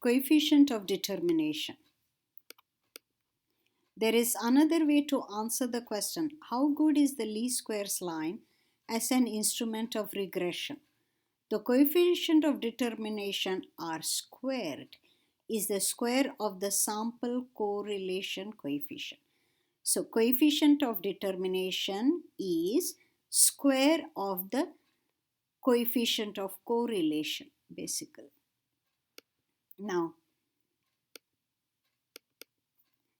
Coefficient of determination. There is another way to answer the question, how good is the least squares line as an instrument of regression? The coefficient of determination, R squared, is the square of the sample correlation coefficient. So coefficient of determination is square of the coefficient of correlation, basically. Now,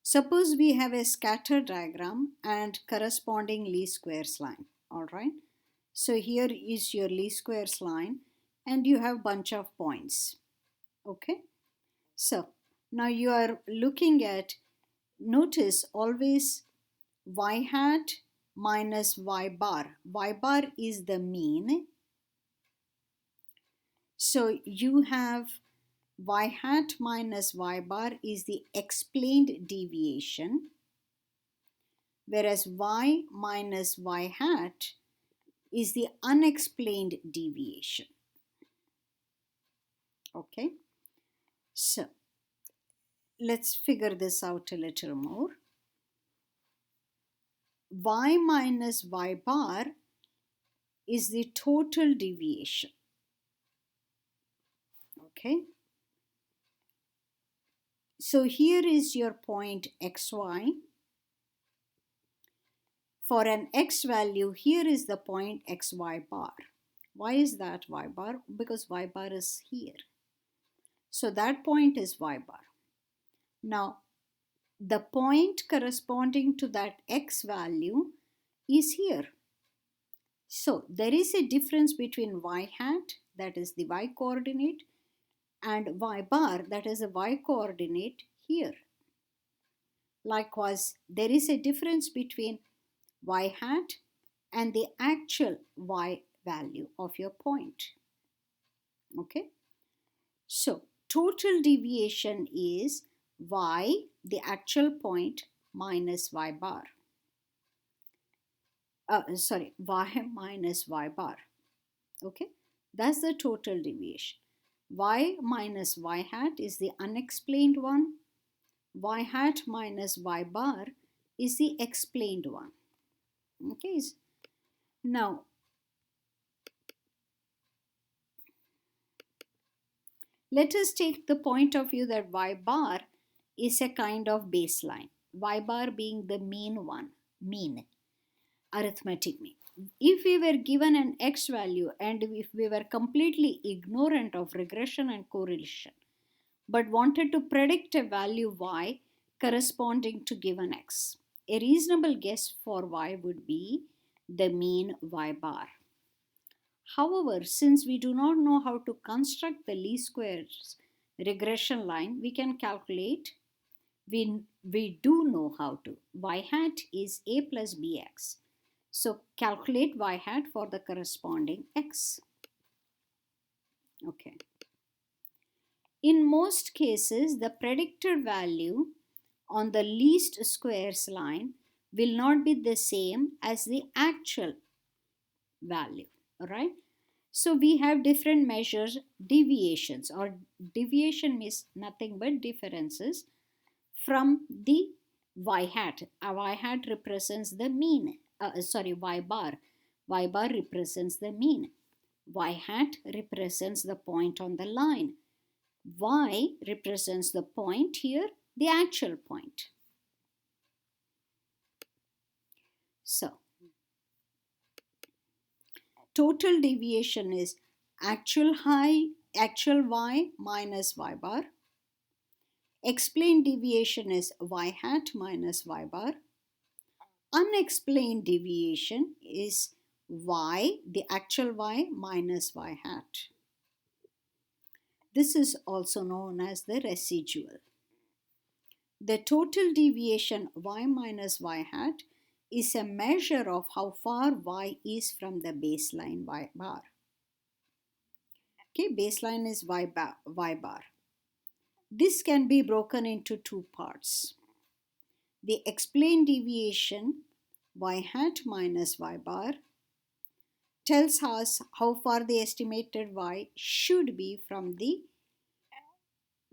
suppose we have a scatter diagram and corresponding least squares line. All right. So here is your least squares line and you have bunch of points. Okay. So now you are looking at, notice always y hat minus y bar. Y bar is the mean. So you have y hat minus y bar is the explained deviation, whereas y minus y hat is the unexplained deviation. Okay, so let's figure this out a little more. Y minus y bar is the total deviation. Okay, so here is your point xy. For an x value, here is the point xy bar. Why is that y bar? Because y bar is here. So that point is y bar. Now, the point corresponding to that x value is here. So there is a difference between y hat, that is the y coordinate, and y bar, that is a y coordinate here. Likewise, there is a difference between y hat and the actual y value of your point. Okay, so total deviation is y, the actual point, minus y bar. Y minus y bar. Okay, that's the total deviation. Y minus y hat is the unexplained one. Y hat minus y bar is the explained one. Okay, now let us take the point of view that y bar is a kind of baseline. Y bar being the mean one, mean, arithmetic mean. If we were given an x value and if we were completely ignorant of regression and correlation, but wanted to predict a value y corresponding to given x, a reasonable guess for y would be the mean y bar. However, since we do not know how to construct the least squares regression line, we can calculate, we do know how to. Y hat is a plus bx. So calculate y hat for the corresponding x. Okay. In most cases, the predicted value on the least squares line will not be the same as the actual value. All right. So we have different measures, deviations, or deviation means nothing but differences from the y hat. Y hat represents the mean. Y bar. Y bar represents the mean. Y hat represents the point on the line. Y represents the point here, the actual point. So, total deviation is actual y minus y bar. Explained deviation is y hat minus y bar. Unexplained deviation is y, the actual y minus y hat. This is also known as the residual. The total deviation y minus y hat is a measure of how far y is from the baseline y bar. Okay, baseline is y bar. This can be broken into two parts. The explained deviation y hat minus y bar tells us how far the estimated y should be from the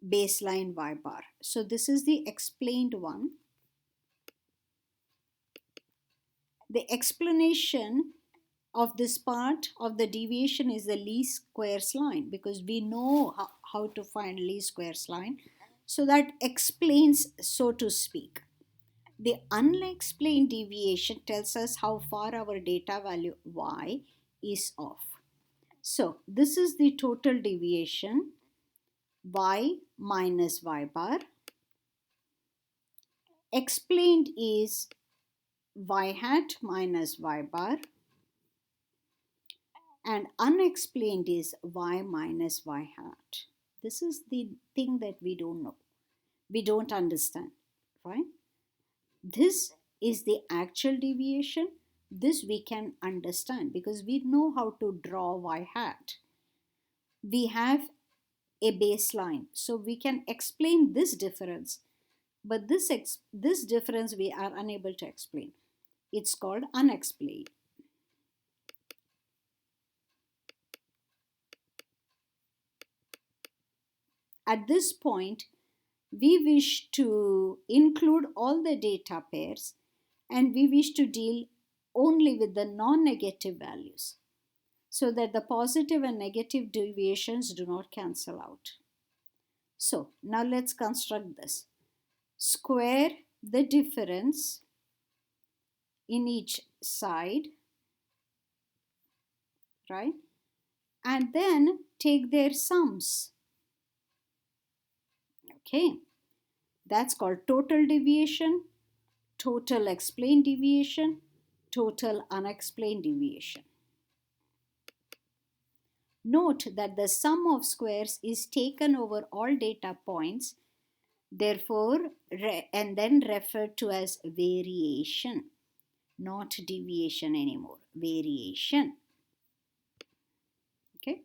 baseline y bar. So this is the explained one. The explanation of this part of the deviation is the least squares line, because we know how to find least squares line. So that explains, so to speak. The unexplained deviation tells us how far our data value y is off. So this is the total deviation, y minus y bar. Explained is y hat minus y bar, and unexplained is y minus y hat. This is the thing that we don't know, we don't understand, right? This is the actual deviation. This we can understand because we know how to draw y hat. We have a baseline, so we can explain this difference, but this difference we are unable to explain. It's called unexplained. At this point, we wish to include all the data pairs, and we wish to deal only with the non-negative values so that the positive and negative deviations do not cancel out. So now let's construct this. Square the difference in each side, right? And then take their sums. Okay, that's called total deviation, total explained deviation, total unexplained deviation. Note that the sum of squares is taken over all data points, therefore, and then referred to as variation, not deviation anymore, variation. Okay.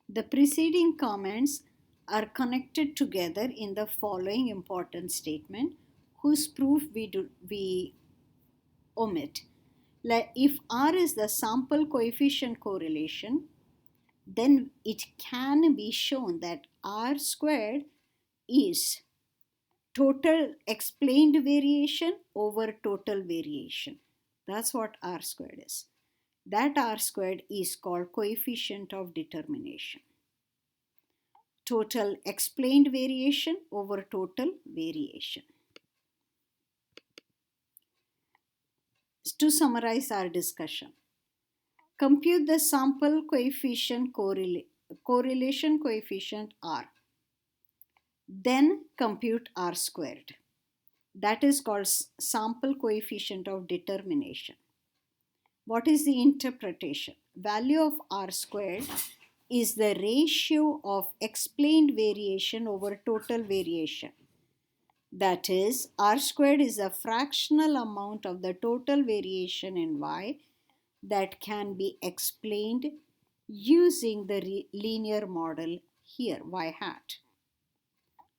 The preceding comments are connected together in the following important statement, whose proof we omit. Like if R is the sample coefficient correlation, then it can be shown that R squared is total explained variation over total variation. That's what R squared is. That R squared is called coefficient of determination. Total explained variation over total variation. To summarize our discussion, compute the sample coefficient correlation coefficient R. Then compute R squared. That is called sample coefficient of determination. What is the interpretation? Value of R squared is the ratio of explained variation over total variation. That is, R squared is a fractional amount of the total variation in Y that can be explained using the linear model here, Y hat.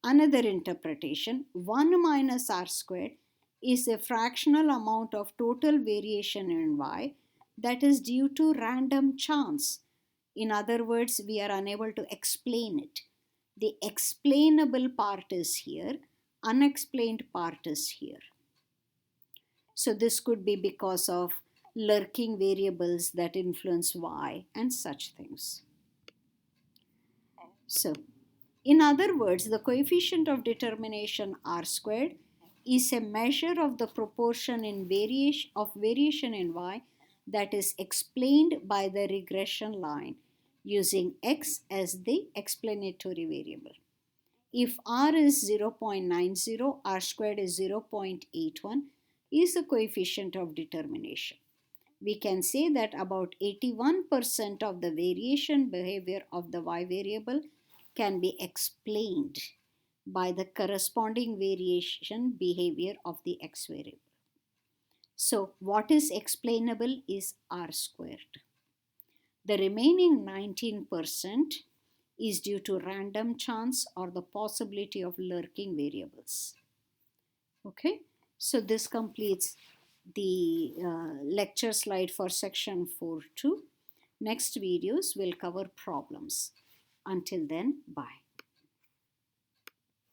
Another interpretation, 1 minus R squared is a fractional amount of total variation in Y that is due to random chance. In other words, we are unable to explain it. The explainable part is here, unexplained part is here. So this could be because of lurking variables that influence Y and such things. So, in other words, the coefficient of determination R squared is a measure of the proportion in variation in Y that is explained by the regression line using X as the explanatory variable. If R is 0.90, R squared is 0.81 is the coefficient of determination. We can say that about 81% of the variation behavior of the Y variable can be explained by the corresponding variation behavior of the X variable. So what is explainable is R squared. The remaining 19% is due to random chance or the possibility of lurking variables. Okay, so this completes the lecture slide for section 4.2. Next videos will cover problems. Until then, bye.